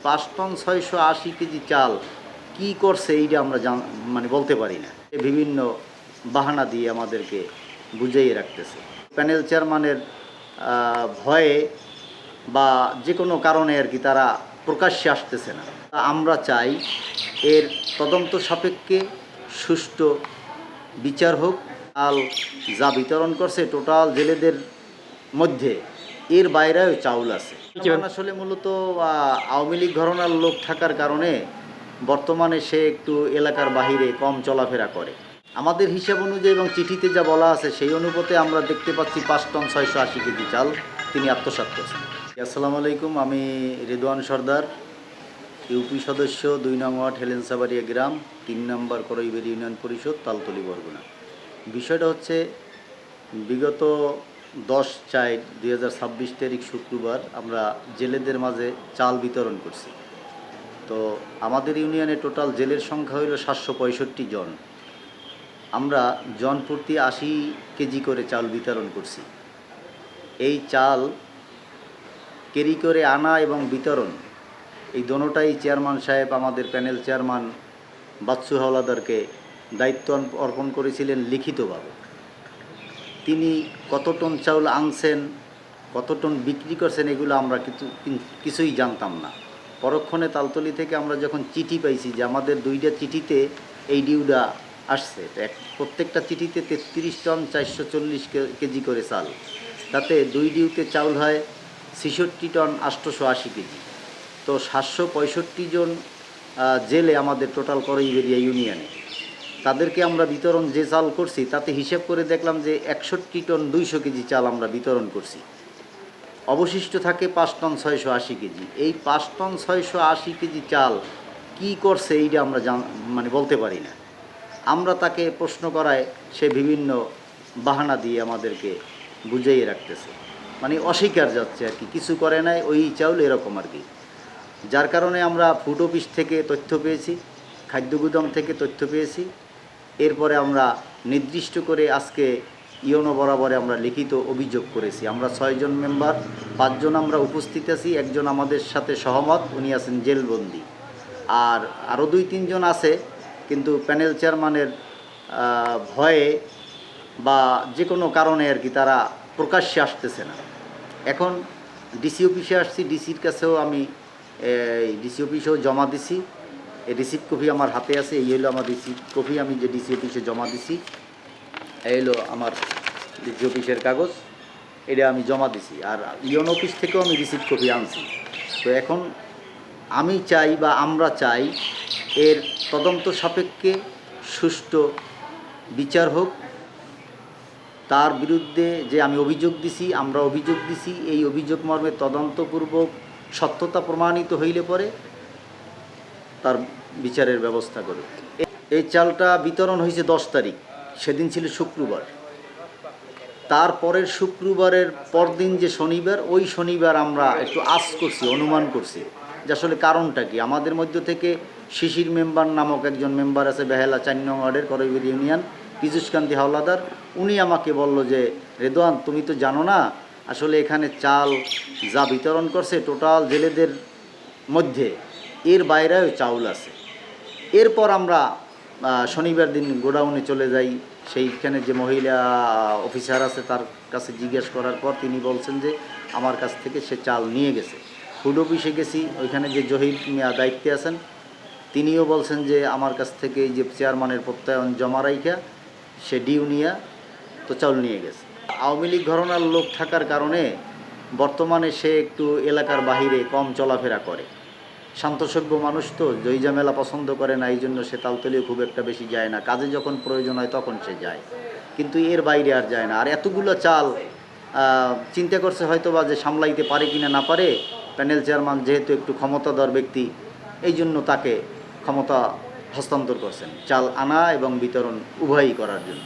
5 ton 680 KG চাল কি করছে এইটা আমরা বলতে পারি না। বিভিন্ন বাহানা দিয়ে আমাদেরকে বুঝিয়ে রাখতেছে। প্যানেল চেয়ারম্যানের ভয়ে বা যে কোনো কারণে আর কি তারা প্রকাশ্যে আসতেছে না। আমরা চাই এর তদন্ত সাপেক্ষে সুষ্ঠু বিচার হোক। চাল যা বিতরণ করছে টোটাল জেলেদের মধ্যে এর বাইরেও চাউল আছে। আসলে মূলত আওয়ামী লীগ ঘরানার লোক থাকার কারণে বর্তমানে সে একটু এলাকার বাহিরে কম চলাফেরা করে। আমাদের হিসাব অনুযায়ী এবং চিঠিতে যা বলা আছে সেই অনুপাতে আমরা দেখতে পাচ্ছি 5 টন 680 কেজি চাল তিনি আত্মসাৎ করছেন। আসসালামু আলাইকুম, আমি রেদওয়ান সর্দার, ইউপি সদস্য 2 নং ওয়ার্ড হেলেনসাবাড়িয়া গ্রাম, 3 নম্বর করইবেড়ি ইউনিয়ন পরিষদ, তালতলী, বরগুনা। বিষয়টা হচ্ছে বিগত 10/4/2026 তারিখ শুক্রবার আমরা জেলেদের মাঝে চাল বিতরণ করছি। তো আমাদের ইউনিয়নে টোটাল জেলের সংখ্যা হইল 765 জন। আমরা জন প্রতি 80 কেজি করে চাল বিতরণ করছি। এই চাল ক্যারি করে আনা এবং বিতরণ এই দোনোটাই চেয়ারম্যান সাহেব আমাদের প্যানেল চেয়ারম্যান বাচ্চু হাওলাদারকে দায়িত্ব অর্পণ করেছিলেন লিখিতভাবে। তিনি কত টন চাউল আনছেন, কত টন বিক্রি করছেন এগুলো আমরা কিছুই জানতাম না। পরক্ষণে তালতলী থেকে আমরা যখন চিঠি পাইছি যে আমাদের 2টা চিঠিতে এই ডিউটা আসছে, প্রত্যেকটা চিঠিতে 33 টন 440 কেজি করে চাল, তাতে 2 ডিউতে চাউল হয় 66 টন 880 কেজি। তো 765 জন জেলে আমাদের টোটাল করইবেড়িয়া ইউনিয়নে, তাদেরকে আমরা বিতরণ যে চাল করছি তাতে হিসেব করে দেখলাম যে 61 টন 200 কেজি চাল আমরা বিতরণ করছি। অবশিষ্ট থাকে 5 টন 680 কেজি। এই 5 টন 680 কেজি চাল কি করছে এইটা আমরা বলতে পারি না। আমরা তাকে প্রশ্ন করায় সে বিভিন্ন বাহানা দিয়ে আমাদেরকে বুঝিয়ে রাখতেছে, অস্বীকার যাচ্ছে আর কি, কিছু করে নাই, ওই চাউল এরকম আর কি। যার কারণে আমরা ফুড অফিস থেকে তথ্য পেয়েছি, খাদ্য গুদাম থেকে তথ্য পেয়েছি। এরপরে আমরা নির্দিষ্ট করে আজকে ইউনো বরাবরে আমরা লিখিত অভিযোগ করেছি। আমরা 6 জন মেম্বার, 5 জন আমরা উপস্থিত আছি, একজন আমাদের সাথে সহমত, উনি আছেন জেলবন্দি। আর আরও 2-3 জন আছে, কিন্তু প্যানেল চেয়ারম্যানের ভয়ে বা যে কোনো কারণে আর কি তারা প্রকাশ্যে আসতেছে না। এখন ডিসি অফিসে আসছি, ডিসির কাছেও আমি ডিসি অফিসেও জমা দিছি। এই রিসিপ্ট কপি আমার হাতে আছে, এই হলো আমার রিসিপ্ট কপি, আমি যে ডিসি অফিসে জমা দিছি। এই হলো আমার ডিসি অফিসের কাগজ, এটা আমি জমা দিছি। আর ইউন অফিস থেকেও আমি রিসিপ্ট কপি আনছি। তো এখন আমি চাই বা আমরা চাই এর তদন্ত সাপেক্ষে সুষ্ঠু বিচার হোক। তার বিরুদ্ধে যে আমি অভিযোগ দিছি, আমরা অভিযোগ দিছি, এই অভিযোগ মর্মে তদন্তপূর্বক সত্যতা প্রমাণিত হইলে পরে তার বিচারের ব্যবস্থা করবে। এই চালটা বিতরণ হয়েছে 10 তারিখ, সেদিন ছিল শুক্রবার। তারপরের শুক্রবারের পরদিন যে শনিবার, ওই শনিবার আমরা একটু আশ করছি, অনুমান করছি যে আসলে কারণটা কি। আমাদের মধ্য থেকে শিশির মেম্বার নামক একজন মেম্বার আছে বেহালা 4 নং ওয়ার্ডের করইবেড়ি ইউনিয়ন, পীযূষকান্তি হাওলাদার। উনি আমাকে বলল যে রেদওয়ান, তুমি তো জানো না আসলে এখানে চাল যা বিতরণ করছে টোটাল জেলেদের মধ্যে এর বাইরেও চাউল আছে। এরপর আমরা শনিবার দিন গোডাউনে চলে যাই। সেইখানে যে মহিলা অফিসার আছে তার কাছে জিজ্ঞেস করার পর তিনি বলছেন যে আমার কাছ থেকে সে চাল নিয়ে গেছে। ফুড অফিসে গেছি, ওইখানে যে জহির মিয়া দায়িত্বে আছেন তিনিও বলছেন যে আমার কাছ থেকে এই যে চেয়ারম্যানের প্রত্যয়ন জমা রাইখা সে ডিউ নিয়ে তো চাউল নিয়ে গেছে। আওয়ামী লীগ ঘরানার লোক থাকার কারণে বর্তমানে সে একটু এলাকার বাহিরে কম চলাফেরা করে। শান্তসভ্য মানুষ তো, জয়ঝামেলা পছন্দ করে না, এই জন্য সে তালতলিও খুব একটা বেশি যায় না। কাজে যখন প্রয়োজন হয় তখন সে যায়, কিন্তু এর বাইরে আর যায় না। আর এতগুলো চাল চিন্তা করছে হয়তো বা যে সামলাইতে পারে কিনা না পারে। প্যানেল চেয়ারম্যান যেহেতু একটু ক্ষমতাধর ব্যক্তি, এই জন্য তাকে ক্ষমতা হস্তান্তর করছেন চাল আনা এবং বিতরণ উভয়ই করার জন্য।